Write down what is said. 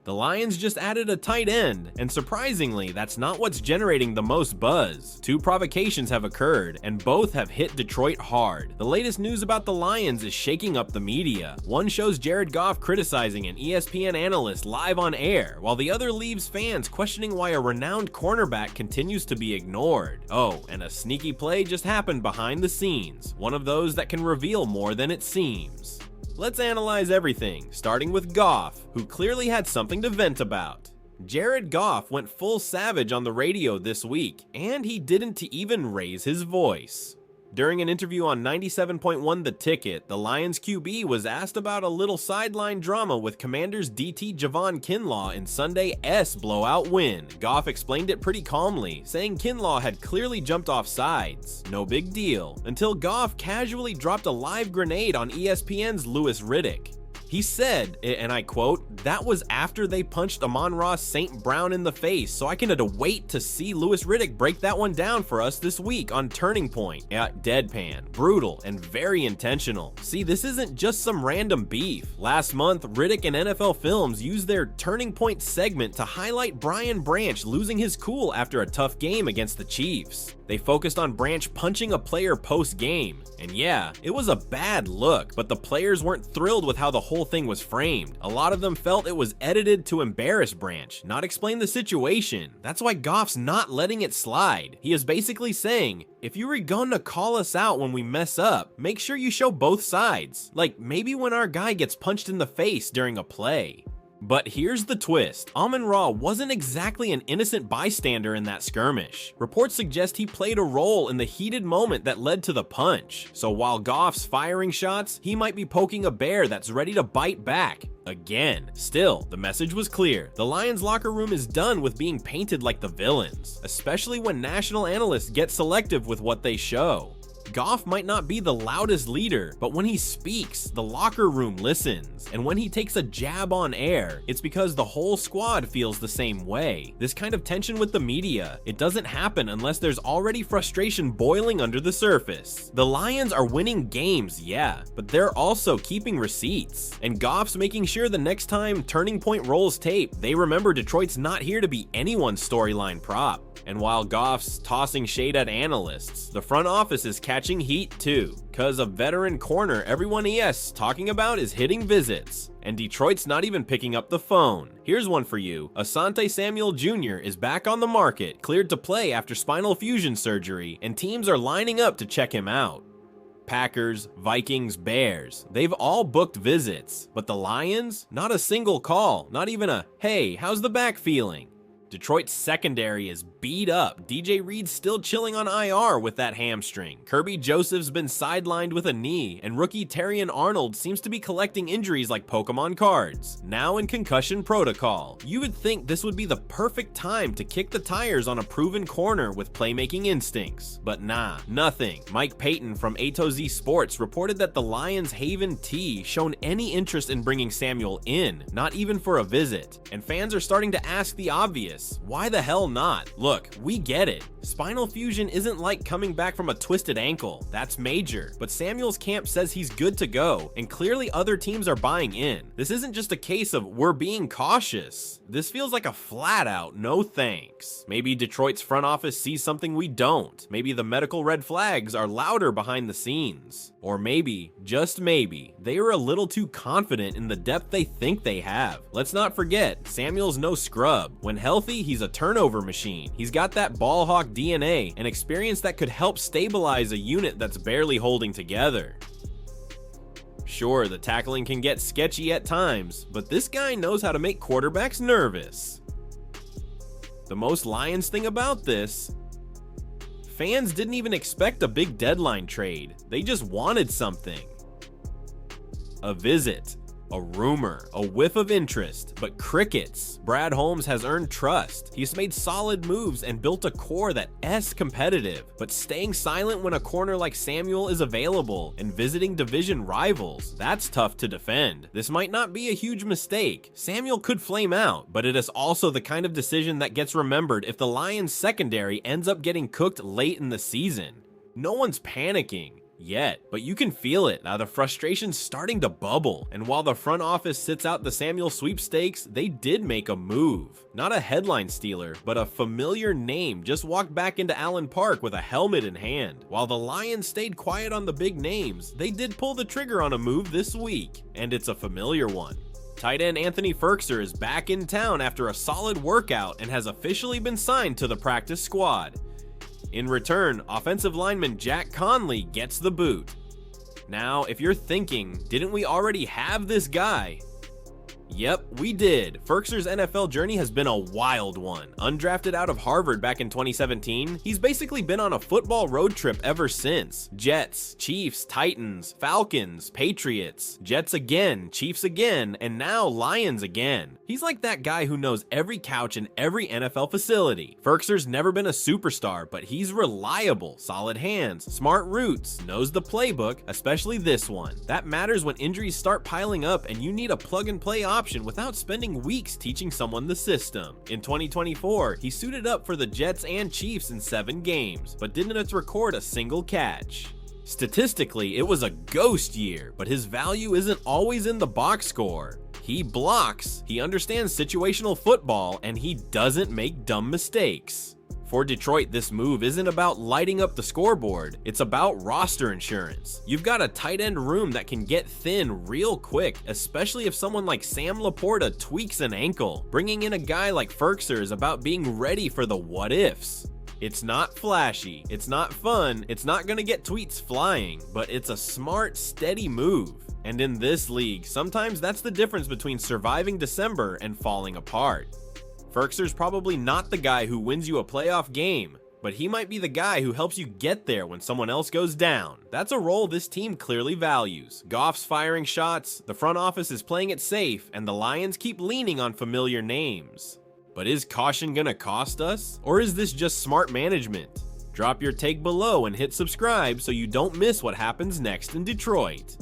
The Lions just added a tight end, and surprisingly, that's not what's generating the most buzz. 2 provocations have occurred, and both have hit Detroit hard. The latest news about the Lions is shaking up the media. One shows Jared Goff criticizing an ESPN analyst live on air, while the other leaves fans questioning why a renowned cornerback continues to be ignored. Oh, and a sneaky play just happened behind the scenes, one of those that can reveal more than it seems. Let's analyze everything, starting with Goff, who clearly had something to vent about. Jared Goff went full savage on the radio this week, and he didn't even raise his voice. During an interview on 97.1 The Ticket, the Lions QB was asked about a little sideline drama with Commanders DT Javon Kinlaw in Sunday's blowout win. Goff explained it pretty calmly, saying Kinlaw had clearly jumped off sides. No big deal, until Goff casually dropped a live grenade on ESPN's Louis Riddick. He said, and I quote, "That was after they punched Amon-Ra St. Brown in the face, so I can wait to see Louis Riddick break that one down for us this week on Turning Point." Yeah, deadpan, brutal, and very intentional. See, this isn't just some random beef. Last month, Riddick and NFL Films used their Turning Point segment to highlight Brian Branch losing his cool after a tough game against the Chiefs. They focused on Branch punching a player post-game, and yeah, it was a bad look, but the players weren't thrilled with how the whole thing was framed. A lot of them felt it was edited to embarrass Branch, not explain the situation. That's why Goff's not letting it slide. He is basically saying, if you were gonna call us out when we mess up, make sure you show both sides. Like maybe when our guy gets punched in the face during a play. But here's the twist. Amon-Ra wasn't exactly an innocent bystander in that skirmish. Reports suggest he played a role in the heated moment that led to the punch. So while Goff's firing shots, he might be poking a bear that's ready to bite back. Again. Still, the message was clear. The Lions locker room is done with being painted like the villains, especially when national analysts get selective with what they show. Goff might not be the loudest leader, but when he speaks, the locker room listens. And when he takes a jab on air, it's because the whole squad feels the same way. This kind of tension with the media, it doesn't happen unless there's already frustration boiling under the surface. The Lions are winning games, yeah, but they're also keeping receipts. And Goff's making sure the next time Turning Point rolls tape, they remember Detroit's not here to be anyone's storyline prop. And while Goff's tossing shade at analysts, the front office is catching heat too, cause a veteran corner everyone is talking about is hitting visits, and Detroit's not even picking up the phone. Here's one for you. Asante Samuel Jr. is back on the market, cleared to play after spinal fusion surgery, and teams are lining up to check him out. Packers, Vikings, Bears, they've all booked visits, but the Lions? Not a single call, not even a, "Hey, how's the back feeling?" Detroit's secondary is beat up. DJ Reed's still chilling on IR with that hamstring. Kirby Joseph's been sidelined with a knee, and rookie Terrion Arnold seems to be collecting injuries like Pokemon cards, now in concussion protocol. You would think this would be the perfect time to kick the tires on a proven corner with playmaking instincts, but nah, nothing. Mike Payton from A to Z Sports reported that the Lions Haven T shown any interest in bringing Samuel in, not even for a visit, and fans are starting to ask the obvious. Why the hell not? Look, we get it. Spinal fusion isn't like coming back from a twisted ankle. That's major. But Samuel's camp says he's good to go, and clearly other teams are buying in. This isn't just a case of we're being cautious. This feels like a flat out no thanks. Maybe Detroit's front office sees something we don't. Maybe the medical red flags are louder behind the scenes. Or maybe, just maybe, they are a little too confident in the depth they think they have. Let's not forget, Samuel's no scrub. When healthy, he's a turnover machine. He's got that ball hawk DNA, an experience that could help stabilize a unit that's barely holding together. Sure, the tackling can get sketchy at times, but this guy knows how to make quarterbacks nervous. The most Lions thing about this, fans didn't even expect a big deadline trade. They just wanted something. A visit, a rumor, a whiff of interest, but crickets. Brad Holmes has earned trust. He's made solid moves and built a core that's competitive, but staying silent when a corner like Samuel is available and visiting division rivals, that's tough to defend. This might not be a huge mistake. Samuel could flame out, but it is also the kind of decision that gets remembered if the Lions secondary ends up getting cooked late in the season. No one's panicking. yet, but you can feel it. Now the frustration's starting to bubble, and while the front office sits out the Samuel sweepstakes, they did make a move. Not a headline stealer, but a familiar name just walked back into Allen Park with a helmet in hand. While the Lions stayed quiet on the big names, they did pull the trigger on a move this week, and it's a familiar one. Tight end Anthony Firkser is back in town after a solid workout and has officially been signed to the practice squad. In return, offensive lineman Jack Conley gets the boot. Now, if you're thinking, didn't we already have this guy? Yep, we did. Firkser's NFL journey has been a wild one. Undrafted out of Harvard back in 2017, he's basically been on a football road trip ever since. Jets, Chiefs, Titans, Falcons, Patriots, Jets again, Chiefs again, and now Lions again. He's like that guy who knows every couch in every NFL facility. Firkser's never been a superstar, but he's reliable, solid hands, smart routes, knows the playbook, especially this one. That matters when injuries start piling up and you need a plug-and-play option without spending weeks teaching someone the system. In 2024, he suited up for the Jets and Chiefs in 7 games, but didn't record a single catch. Statistically, it was a ghost year, but his value isn't always in the box score. He blocks, he understands situational football, and he doesn't make dumb mistakes. For Detroit, this move isn't about lighting up the scoreboard, it's about roster insurance. You've got a tight end room that can get thin real quick, especially if someone like Sam Laporta tweaks an ankle. Bringing in a guy like Firkser is about being ready for the what-ifs. It's not flashy, it's not fun, it's not gonna get tweets flying, but it's a smart, steady move. And in this league, sometimes that's the difference between surviving December and falling apart. Firkser's probably not the guy who wins you a playoff game, but he might be the guy who helps you get there when someone else goes down. That's a role this team clearly values. Goff's firing shots, the front office is playing it safe, and the Lions keep leaning on familiar names. But is caution gonna cost us? Or is this just smart management? Drop your take below and hit subscribe so you don't miss what happens next in Detroit.